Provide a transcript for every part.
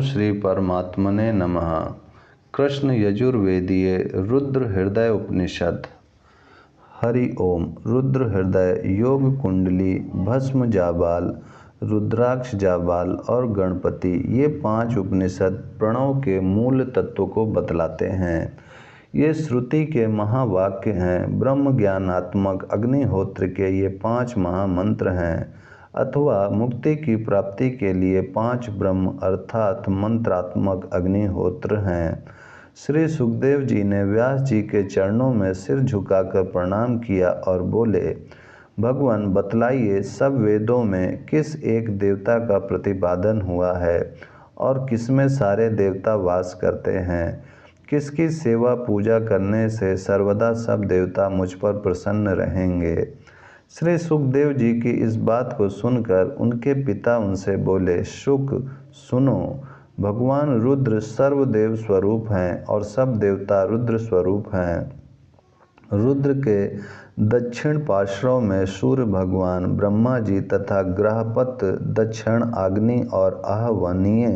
श्री परमात्मने नमः। कृष्ण यजुर्वेदीय रुद्र हृदय उपनिषद। हरि ओम। रुद्र हृदय, योग कुंडली, भस्म जाबाल, रुद्राक्ष जाबाल और गणपति, ये 5 उपनिषद प्रणव के मूल तत्व को बतलाते हैं। ये श्रुति के महावाक्य हैं। ब्रह्म ज्ञानात्मक अग्निहोत्र के ये 5 महामंत्र हैं, अथवा मुक्ति की प्राप्ति के लिए 5 ब्रह्म अर्थात मंत्रात्मक अग्निहोत्र हैं। श्री सुखदेव जी ने व्यास जी के चरणों में सिर झुकाकर प्रणाम किया और बोले, भगवान बतलाइए, सब वेदों में किस एक देवता का प्रतिपादन हुआ है और किसमें सारे देवता वास करते हैं? किसकी सेवा पूजा करने से सर्वदा सब देवता मुझ पर प्रसन्न रहेंगे? श्री सुखदेव जी की इस बात को सुनकर उनके पिता उनसे बोले, शुक, सुनो, भगवान रुद्र सर्वदेव स्वरूप हैं और सब देवता रुद्र स्वरूप हैं। रुद्र के दक्षिण पार्श्व में सूर्य भगवान, ब्रह्मा जी तथा ग्रहपत, दक्षिण अग्नि और आहवनीय,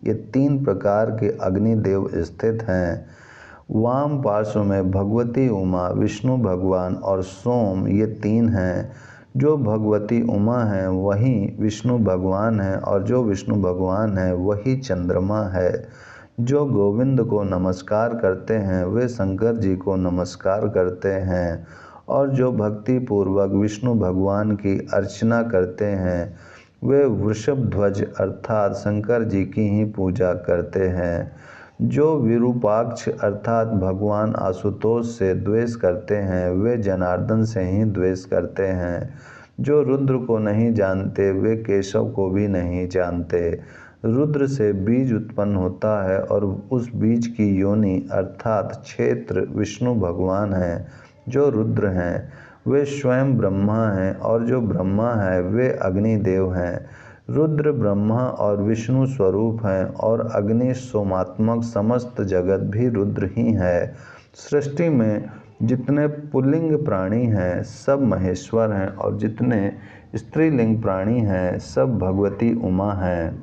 ये 3 प्रकार के अग्निदेव स्थित हैं। वाम पार्श्व में भगवती उमा, विष्णु भगवान और सोम, ये 3 हैं। जो भगवती उमा हैं वही विष्णु भगवान हैं और जो विष्णु भगवान हैं वही चंद्रमा है। जो गोविंद को नमस्कार करते हैं वे शंकर जी को नमस्कार करते हैं और जो भक्ति पूर्वक विष्णु भगवान की अर्चना करते हैं वे वृषभ ध्वज अर्थात शंकर जी की ही पूजा करते हैं। जो विरूपाक्ष अर्थात भगवान आशुतोष से द्वेष करते हैं वे जनार्दन से ही द्वेष करते हैं। जो रुद्र को नहीं जानते वे केशव को भी नहीं जानते। रुद्र से बीज उत्पन्न होता है और उस बीज की योनि अर्थात क्षेत्र विष्णु भगवान हैं। जो रुद्र हैं वे स्वयं ब्रह्मा हैं और जो ब्रह्मा है वे अग्निदेव हैं। रुद्र ब्रह्मा और विष्णु स्वरूप हैं और अग्नि सोमात्मक समस्त जगत भी रुद्र ही है। सृष्टि में जितने पुल्लिंग प्राणी हैं सब महेश्वर हैं और जितने स्त्रीलिंग प्राणी हैं सब भगवती उमा हैं।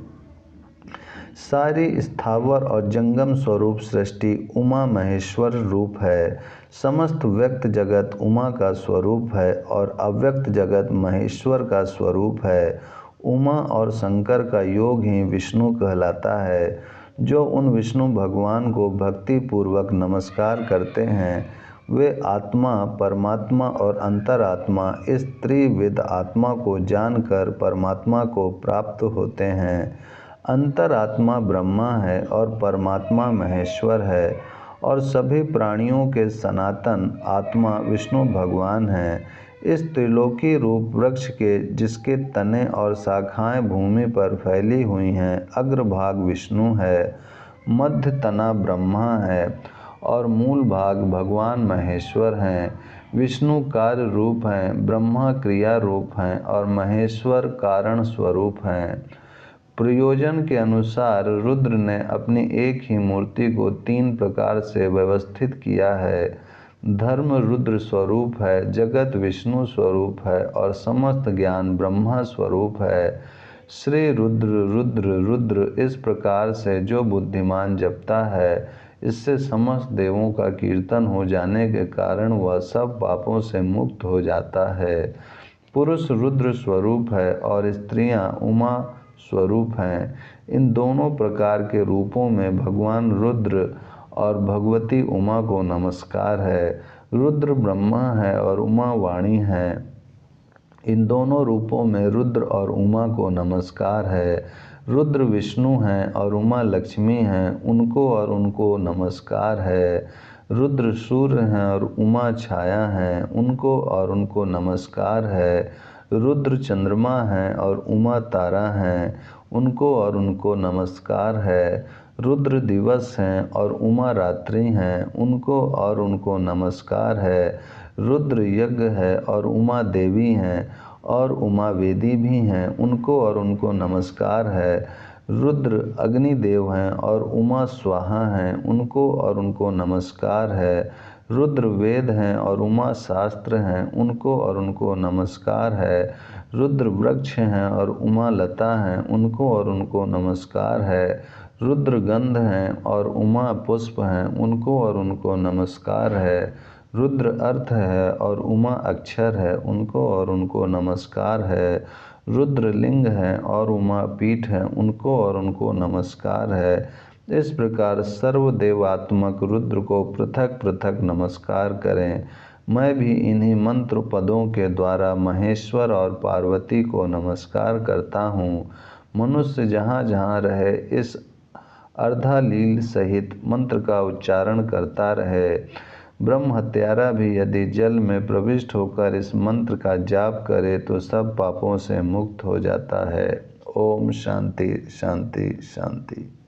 सारी स्थावर और जंगम स्वरूप सृष्टि उमा महेश्वर रूप है। समस्त व्यक्त जगत उमा का स्वरूप है और अव्यक्त जगत महेश्वर का स्वरूप है। उमा और शंकर का योग ही विष्णु कहलाता है। जो उन विष्णु भगवान को भक्ति पूर्वक नमस्कार करते हैं वे आत्मा, परमात्मा और अंतरात्मा, इस त्रिविध आत्मा को जानकर परमात्मा को प्राप्त होते हैं। अंतरात्मा ब्रह्मा है और परमात्मा महेश्वर है और सभी प्राणियों के सनातन आत्मा विष्णु भगवान हैं। इस त्रिलोकी रूप वृक्ष के जिसके तने और शाखाएं भूमि पर फैली हुई हैं, अग्रभाग विष्णु है, मध्य तना ब्रह्मा है और मूल भाग भगवान महेश्वर हैं। विष्णु कार्य रूप हैं, ब्रह्मा क्रिया रूप हैं और महेश्वर कारण स्वरूप हैं। प्रयोजन के अनुसार रुद्र ने अपनी एक ही मूर्ति को 3 प्रकार से व्यवस्थित किया है। धर्म रुद्र स्वरूप है, जगत विष्णु स्वरूप है और समस्त ज्ञान ब्रह्मा स्वरूप है। श्री रुद्र रुद्र रुद्र इस प्रकार से जो बुद्धिमान जपता है, इससे समस्त देवों का कीर्तन हो जाने के कारण वह सब पापों से मुक्त हो जाता है। पुरुष रुद्र स्वरूप है और स्त्रियां उमा स्वरूप हैं। इन दोनों प्रकार के रूपों में भगवान रुद्र और भगवती उमा को नमस्कार है। रुद्र ब्रह्मा है और उमा वाणी है। इन दोनों रूपों में रुद्र और उमा को नमस्कार है। रुद्र विष्णु हैं और उमा लक्ष्मी हैं, उनको और उनको नमस्कार है। रुद्र सूर्य हैं और उमा छाया हैं, उनको और उनको नमस्कार है। रुद्र चंद्रमा हैं और उमा तारा हैं, उनको और उनको नमस्कार है। रुद्र दिवस हैं और उमा रात्रि हैं, उनको और उनको नमस्कार है। रुद्र यज्ञ है और उमा देवी हैं और उमा वेदी भी हैं, उनको और उनको नमस्कार है। रुद्र अग्निदेव हैं और उमा स्वाहा हैं, उनको और उनको नमस्कार है। रुद्र वेद हैं और उमा शास्त्र हैं, उनको और उनको नमस्कार है। रुद्र वृक्ष हैं और उमा लता हैं, उनको और उनको नमस्कार है। रुद्र गंध हैं और उमा पुष्प हैं, उनको और उनको नमस्कार है। रुद्र अर्थ है और उमा अक्षर है, उनको और उनको नमस्कार है। रुद्र लिंग है और उमा पीठ है, उनको और उनको नमस्कार है। इस प्रकार सर्वदेवात्मक रुद्र को पृथक पृथक नमस्कार करें। मैं भी इन्हीं मंत्र पदों के द्वारा महेश्वर और पार्वती को नमस्कार करता हूँ। मनुष्य जहाँ जहाँ रहे इस अर्धालील सहित मंत्र का उच्चारण करता रहे। ब्रह्म हत्यारा भी यदि जल में प्रविष्ट होकर इस मंत्र का जाप करे तो सब पापों से मुक्त हो जाता है। ओम शांति शांति शांति।